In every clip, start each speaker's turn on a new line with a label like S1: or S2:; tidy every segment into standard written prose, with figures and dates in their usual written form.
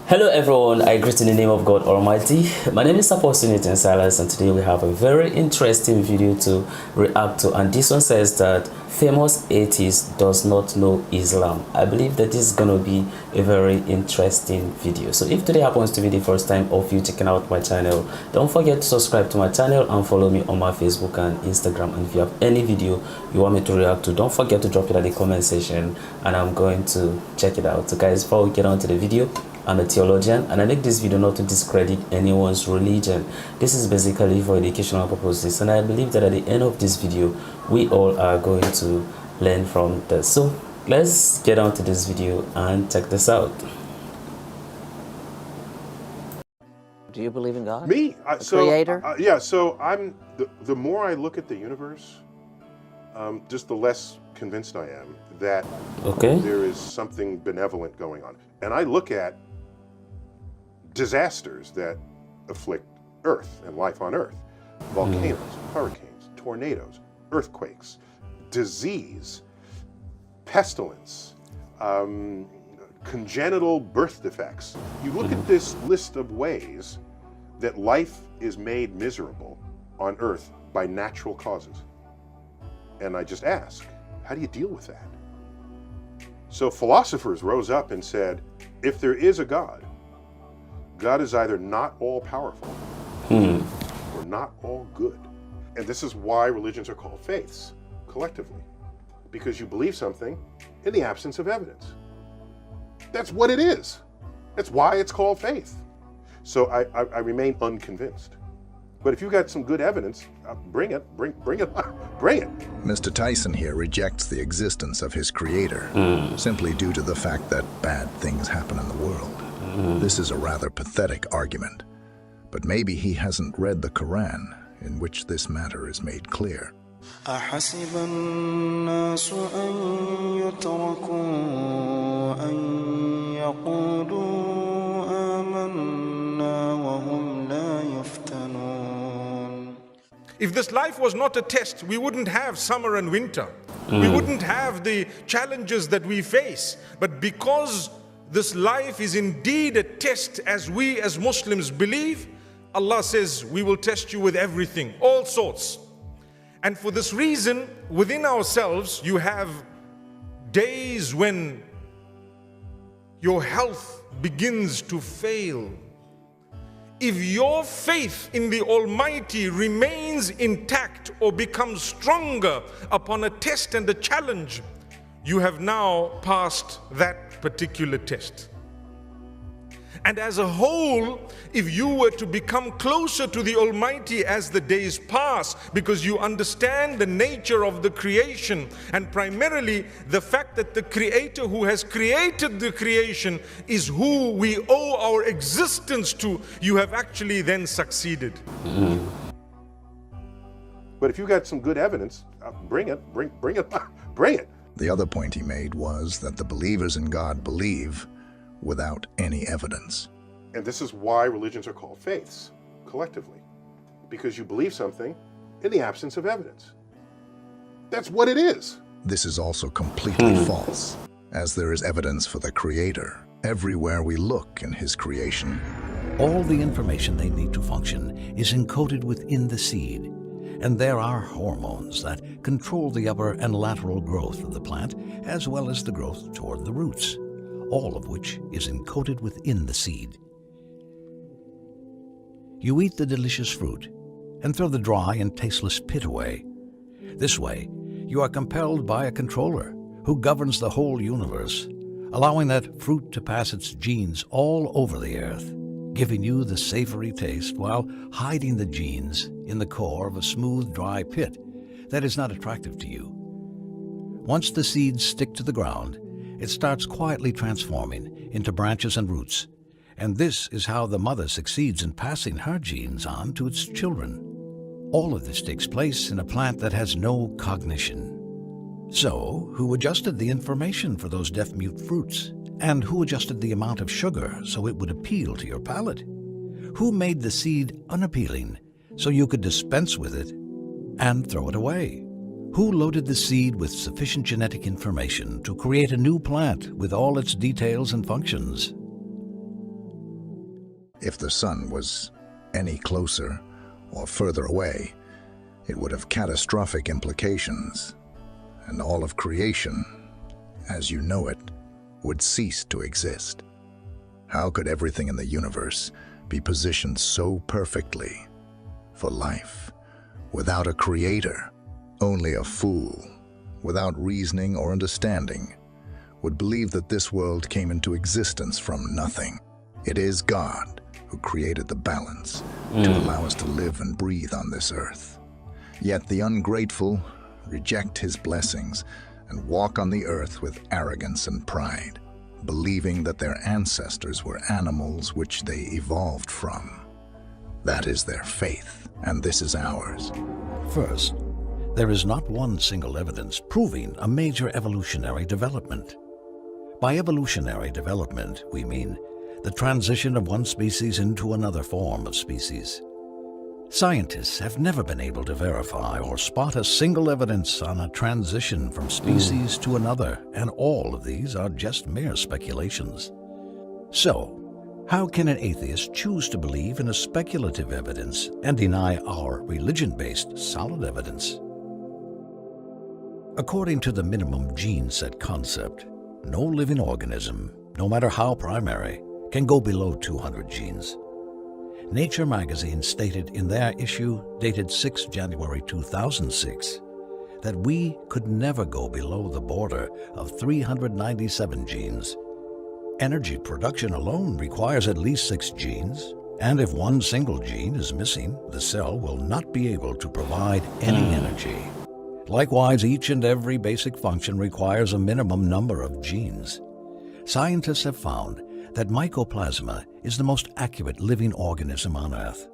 S1: Hello everyone, I greet in the name of God Almighty. My name is Apostle Silas, and today we have a very interesting video to react to, and this one says that famous atheist does not know Islam. I believe that this is going to be a very interesting video. So if today happens to be the first time of you checking out my channel, don't forget to subscribe to my channel and follow me on my Facebook and Instagram. And if you have any video you want me to react to, don't forget to drop it at the comment section and I'm going to check it out. So guys, before we get on to the video, I'm a theologian and I make this video not to discredit anyone's religion. This is basically for educational purposes, and I believe that at the end of this video we all are going to learn from this. So let's get on to this video and check this out.
S2: Do you believe in God?
S3: Me?
S2: Creator?
S3: Yeah, so I'm, the more I look at the universe, just the less convinced I am that there is something benevolent going on. And I look at disasters that afflict Earth and life on Earth. Volcanoes, hurricanes, tornadoes, earthquakes, disease, pestilence, congenital birth defects. You look at this list of ways that life is made miserable on Earth by natural causes. And I just ask, how do you deal with that? So philosophers rose up and said, if there is a God, God is either not all powerful or not all good. And this is why religions are called faiths, collectively, because you believe something in the absence of evidence. That's what it is. That's why it's called faith. So I remain unconvinced. But if you've got some good evidence, bring it, bring it, bring it.
S4: Mr. Tyson here rejects the existence of his creator simply due to the fact that bad things happen in the world. This is a rather pathetic argument, but maybe he hasn't read the Quran, in which this matter is made clear.
S5: أحسب الناس أن يتركوا أن يقولوا آمنا وهم لا يفتنون.
S6: If this life was not a test, we wouldn't have summer and winter. We wouldn't have the challenges that we face. But because this life is indeed a test, as we as Muslims believe, Allah says, we will test you with everything, all sorts. And for this reason, within ourselves, you have days when your health begins to fail. If your faith in the Almighty remains intact or becomes stronger upon a test and a challenge, you have now passed that particular test. And as a whole, if you were to become closer to the Almighty as the days pass, because you understand the nature of the creation, and primarily the fact that the Creator who has created the creation is who we owe our existence to, you have actually then succeeded.
S3: But if you've got some good evidence, bring it, bring it, bring it.
S4: The other point he made was that the believers in God believe without any evidence.
S3: And this is why religions are called faiths, collectively, because you believe something in the absence of evidence. That's what it is.
S4: This is also completely false, as there is evidence for the Creator everywhere we look in His creation.
S7: All the information they need to function is encoded within the seed, and there are hormones that control the upper and lateral growth of the plant, as well as the growth toward the roots, all of which is encoded within the seed. You eat the delicious fruit and throw the dry and tasteless pit away. This way, you are compelled by a controller who governs the whole universe, allowing that fruit to pass its genes all over the earth, giving you the savory taste while hiding the genes in the core of a smooth, dry pit that is not attractive to you. Once the seeds stick to the ground, it starts quietly transforming into branches and roots, and this is how the mother succeeds in passing her genes on to its children. All of this takes place in a plant that has no cognition. So, who adjusted the information for those deaf-mute fruits? And who adjusted the amount of sugar so it would appeal to your palate? Who made the seed unappealing so you could dispense with it and throw it away? Who loaded the seed with sufficient genetic information to create a new plant with all its details and functions?
S4: If the sun was any closer or further away, it would have catastrophic implications, and all of creation, as you know it, would cease to exist. How could everything in the universe be positioned so perfectly for life without a creator? Only a fool, without reasoning or understanding, would believe that this world came into existence from nothing. It is God who created the balance to allow us to live and breathe on this earth. Yet the ungrateful reject his blessings and walk on the earth with arrogance and pride, believing that their ancestors were animals which they evolved from. That is their faith, and this is ours.
S7: First, there is not one single evidence proving a major evolutionary development. By evolutionary development, we mean the transition of one species into another form of species. Scientists have never been able to verify or spot a single evidence on a transition from species to another, and all of these are just mere speculations. So, how can an atheist choose to believe in a speculative evidence and deny our religion-based solid evidence? According to the minimum gene set concept, no living organism, no matter how primary, can go below 200 genes. Nature magazine stated in their issue dated 6 January 2006 that we could never go below the border of 397 genes. Energy production alone requires at least 6 genes, and if one single gene is missing, the cell will not be able to provide any energy. Likewise, each and every basic function requires a minimum number of genes. Scientists have found that mycoplasma is the most accurate living organism on Earth.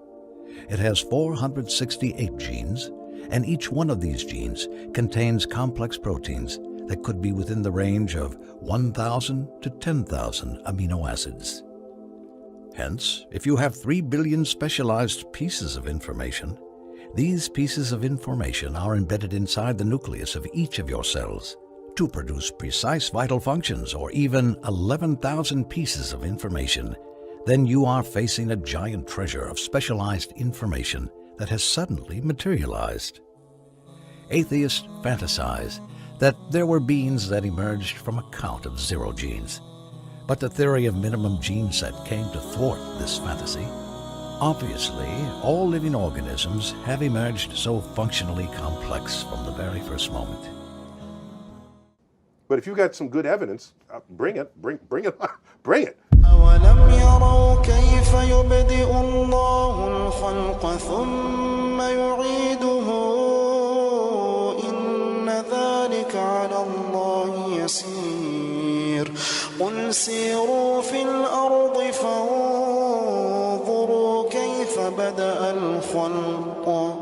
S7: It has 468 genes, and each one of these genes contains complex proteins that could be within the range of 1,000 to 10,000 amino acids. Hence, if you have 3 billion specialized pieces of information, these pieces of information are embedded inside the nucleus of each of your cells to produce precise vital functions, or even 11,000 pieces of information, then you are facing a giant treasure of specialized information that has suddenly materialized. Atheists fantasize that there were beings that emerged from a count of 0 genes, but the theory of minimum gene set came to thwart this fantasy. Obviously, all living organisms have emerged so functionally complex from the very first moment.
S3: But if you've got some good evidence, bring it, bring it, bring it.
S5: أولم يروا كيف يبدئ الله الخلق ثم يعيده إن ذلك على الله يسير قل سيروا في الأرض فانظروا كيف بدأ الخلق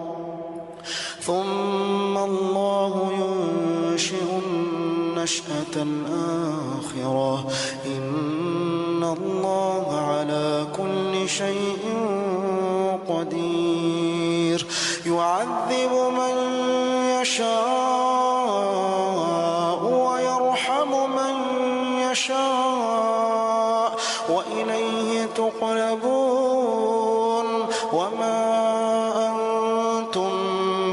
S5: ثم الله ينشئ النشأة الآخرة إن الله على كل شيء قدير يعذب من يشاء ويرحم من يشاء وإليه تقلبون وما أنتم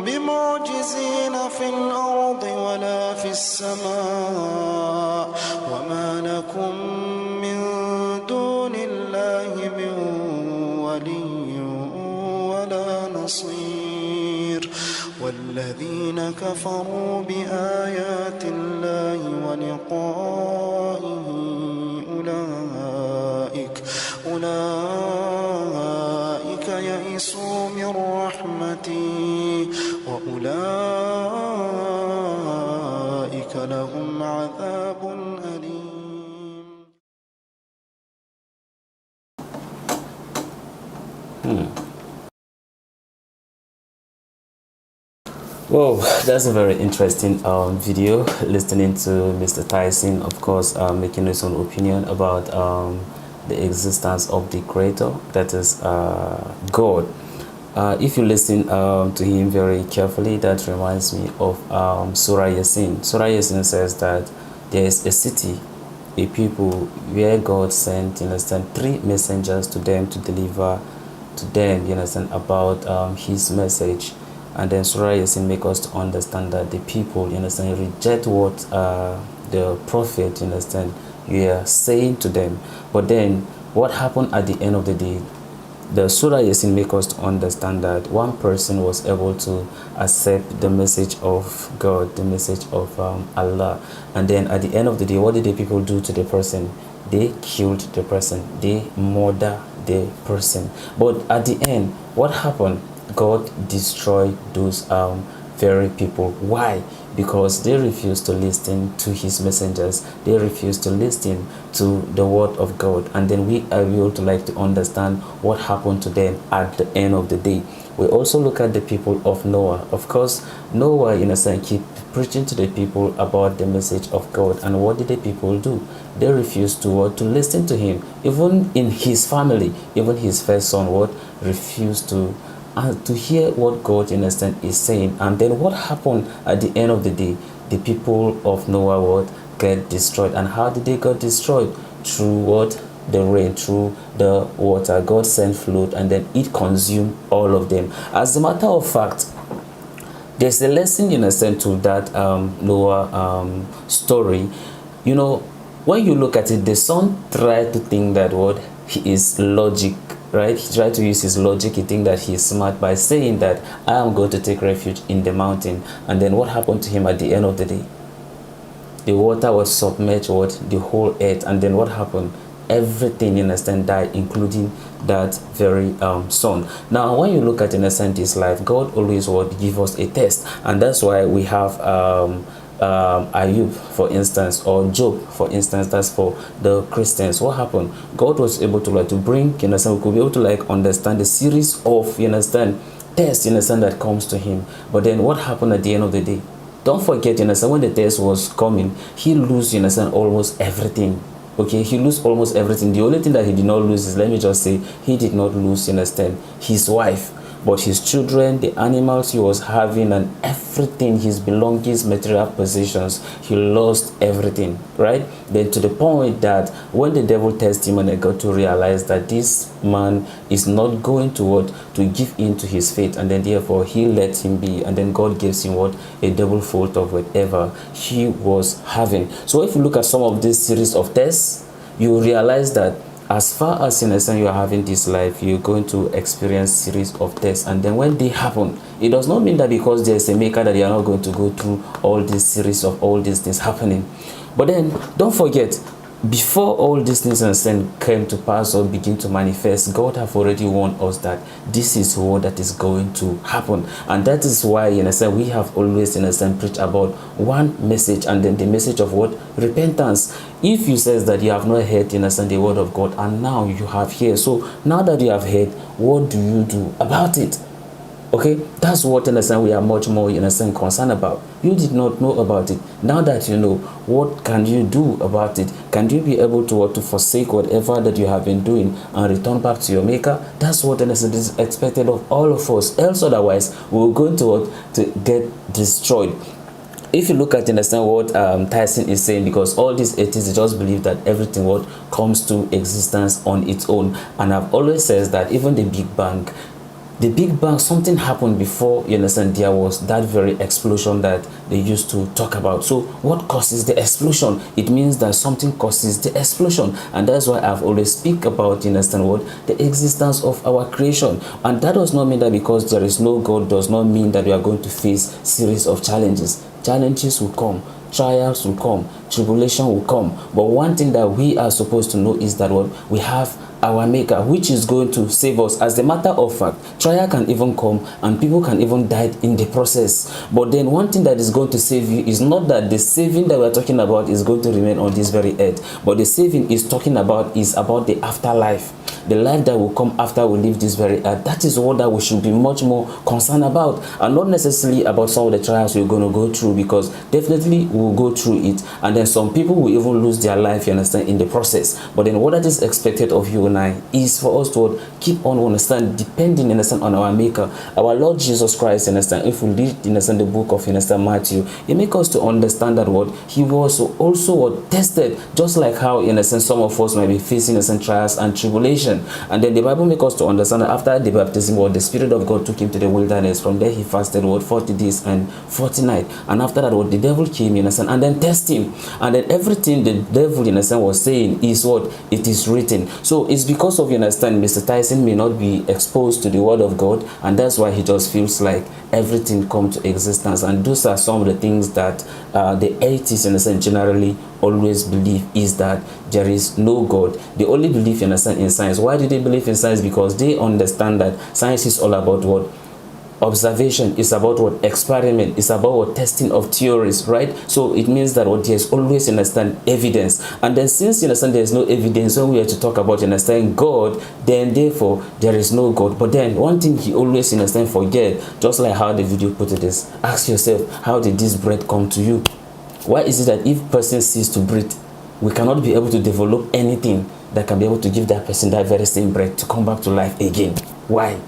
S5: بمعجزين في الأرض ولا في السماء وما لكم من دون الله من ولي ولا نصير والذين كفروا بآيات الله ولقائه أولئك يئسوا من رحمتي وأولئك لهم عذاب أليم.
S1: Well, that's a very interesting video, listening to Mr. Tyson, of course, making his own opinion about the existence of the creator, that is God. If you listen to him very carefully, that reminds me of Surah Yasin. Surah Yasin says that there is a city a people where God sent, you understand, 3 messengers to them to deliver to them, you understand, about his message. And then Surah Yasin make us to understand that the people, you understand, reject what the prophet, you understand, we are saying to them. But then what happened at the end of the day? The Surah Yasin make us to understand that one person was able to accept the message of God, the message of Allah. And then at the end of the day, what did the people do to the person? They killed the person. They murdered the person. But at the end, what happened? God destroyed those very people. Why? Because they refused to listen to his messengers. They refused to listen to the word of God. And then we are able to like to understand what happened to them at the end of the day. We also look at the people of Noah. Of course, Noah, in a sense, keep preaching to the people about the message of God. And what did the people do? They refused to listen to him. Even in his family, even his first son, refused to hear what God, in a sense, is saying. And then what happened at the end of the day? The people of Noah get destroyed. And how did they get destroyed? Through what? The rain, through the water. God sent flood, and then it consumed all of them. As a matter of fact, there's a lesson, in a sense, to that Noah story. You know, when you look at it, the son tried to think that he is logic, right? He tried to use his logic. He think that he is smart by saying that I am going to take refuge in the mountain. And then what happened to him at the end of the day? The water was submerged the whole earth. And then what happened? Everything, in a sense, died, including that very son. Now, when you look at, in a sense, this life, God always would give us a test. And that's why we have Ayub, for instance, or Job, for instance. That's for the Christians. What happened? God was able to bring, you understand, we could be able to understand the series of, you understand, tests, you understand, that comes to him. But then what happened at the end of the day? Don't forget, you understand, when the test was coming, he lose, you understand, almost everything. Okay, he lose almost everything. The only thing that he did not lose is, let me just say, he did not lose, you understand, his wife. But his children, the animals he was having, and everything, his belongings, material possessions, he lost everything, right? Then to the point that when the devil tested him and I got to realize that this man is not going to give in to his faith, and then therefore he let him be, and then God gives him a double fold of whatever he was having. So if you look at some of this series of tests, you realize that as far as, in a sense, you are having this life, you're going to experience series of tests. And then when they happen, it does not mean that because there's a maker that you are not going to go through all this series of all these things happening. But then don't forget, before all these things, in a sense, came to pass or begin to manifest, God have already warned us that this is what that is going to happen. And that is why, in a sense, we have always, in a sense, preached about one message, and then the message of repentance. If you says that you have not heard, in a sense, the word of God, and now you have heard, so now that you have heard, what do you do about it? Okay, that's what, in a sense, we are much more, in a sense, concerned about. You did not know about it. Now that you know, what can you do about it? Can you be able to forsake whatever that you have been doing and return back to your maker? That's what, in a sense, is expected of all of us. Else, otherwise, we're going to get destroyed. If you look at, understand what Tyson is saying, because all these atheists just believe that everything comes to existence on its own. And I've always said that even the Big Bang, something happened before, you understand, there was that very explosion that they used to talk about. So what causes the explosion? It means that something causes the explosion. And that's why I've always speak about, you understand the existence of our creation. And that does not mean that because there is no God does not mean that we are going to face series of challenges. Challenges will come. Trials will come, tribulation will come. But one thing that we are supposed to know is that we have our maker, which is going to save us. As a matter of fact, trial can even come and people can even die in the process. But then one thing that is going to save you is not that the saving that we're talking about is going to remain on this very earth, but the saving is about the afterlife, the life that will come after we leave this very earth. That is what that we should be much more concerned about, and not necessarily about some of the trials we're going to go through, because definitely we'll go through it. And then then some people will even lose their life, you understand, in the process. But then what that is expected of you and I is for us to keep on, understand, depending, you understand, on our maker, our Lord Jesus Christ, you understand. If we read, you understand, the book of, you understand, Matthew, it makes us to understand that what he was also tested, just like how, in a sense, some of us might be facing, in a sense, trials and tribulation. And then the Bible makes us to understand that after the baptism, what the Spirit of God took him to the wilderness. From there he fasted, what, 40 days and 40 nights. And after that, what, the devil came, in a sense, and then tested him. And then everything the devil, in a sense, was saying is what it is written. So it's because of, you understand, Mr. Tyson may not be exposed to the word of God, and that's why he just feels like everything come to existence. And those are some of the things that the atheists, in a sense, generally always believe, is that there is no God. They only believe, in a sense, in science. Why do they believe in science? Because they understand that science is all about what? Observation. Is about what? Experiment. It's about what? Testing of theories, right? So it means that what? There's always, you understand, evidence. And then since, you understand, there's no evidence, when we are to talk about, you understand, God, then therefore there is no God. But then one thing he always, you understand, forget, just like how the video put it is, ask yourself, how did this breath come to you? Why is it that if person ceases to breathe, we cannot be able to develop anything that can be able to give that person that very same breath to come back to life again? Why?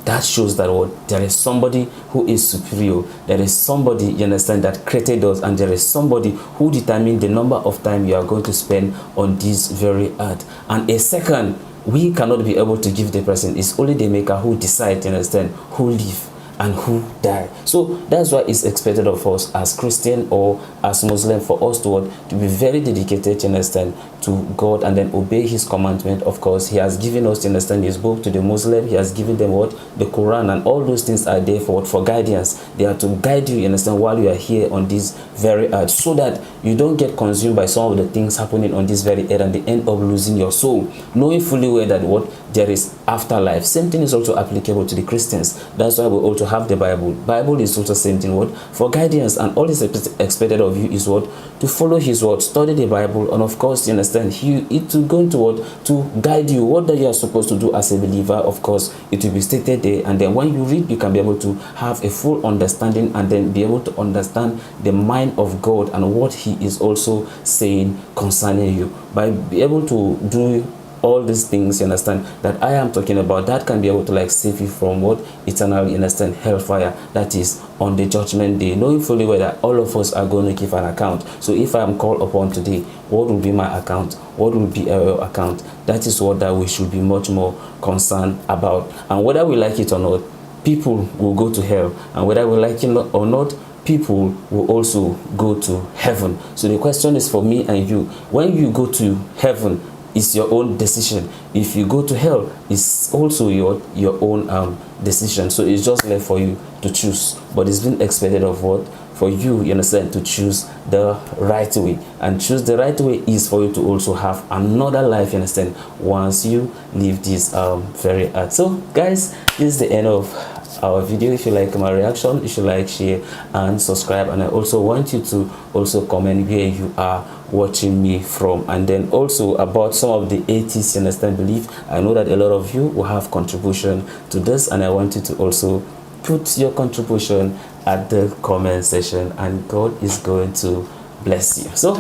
S1: That shows that what? There is somebody who is superior. There is somebody, you understand, that created us, and there is somebody who determined the number of time you are going to spend on this very earth. And a second, we cannot be able to give the person. It's only the maker who decides, you understand, who live and who die. So that's why it's expected of us as Christian or as Muslim, for us to be very dedicated, you understand, to God, and then obey his commandment. Of course, he has given us, you understand, his book to the Muslim. He has given them what? The Quran, and all those things are there for what? For guidance. They are to guide you, you understand, while you are here on this very earth, so that you don't get consumed by some of the things happening on this very earth and they end up losing your soul, knowing fully well that what? There is afterlife. Same thing is also applicable to the Christians. That's why we also have the Bible. Bible is also same thing, what? For guidance. And all is expected of you is what? To follow his word, study the Bible, and of course, you understand, it will going to what? To guide you, what that you are supposed to do as a believer. Of course, it will be stated there, and then when you read, you can be able to have a full understanding, and then be able to understand the mind of God and what he is also saying concerning you. By be able to do all these things, you understand, that I am talking about, that can be able to like save you from what? Eternal, you understand, hellfire, that is on the judgment day, knowing fully well that all of us are going to give an account. So if I am called upon today, what will be my account? What will be our account? That is what that we should be much more concerned about. And whether we like it or not, people will go to hell, and whether we like it or not, people will also go to heaven. So the question is for me and you, when you go to heaven, it's your own decision. If you go to hell, it's also your own decision. So it's just left for you to choose. But it's been expected of what? For you, you understand, to choose the right way. And choose the right way is for you to also have another life, you understand, once you leave this very earth. So guys, this is the end of our video. If you like my reaction, you should like, share and subscribe. And I also want you to also comment where you are watching me from, and then also about some of the atheists, you understand, belief. I know that a lot of you will have contribution to this, and I want you to also put your contribution at the comment section, and God is going to bless you. So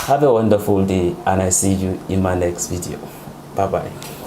S1: have a wonderful day, and I see you in my next video. Bye bye.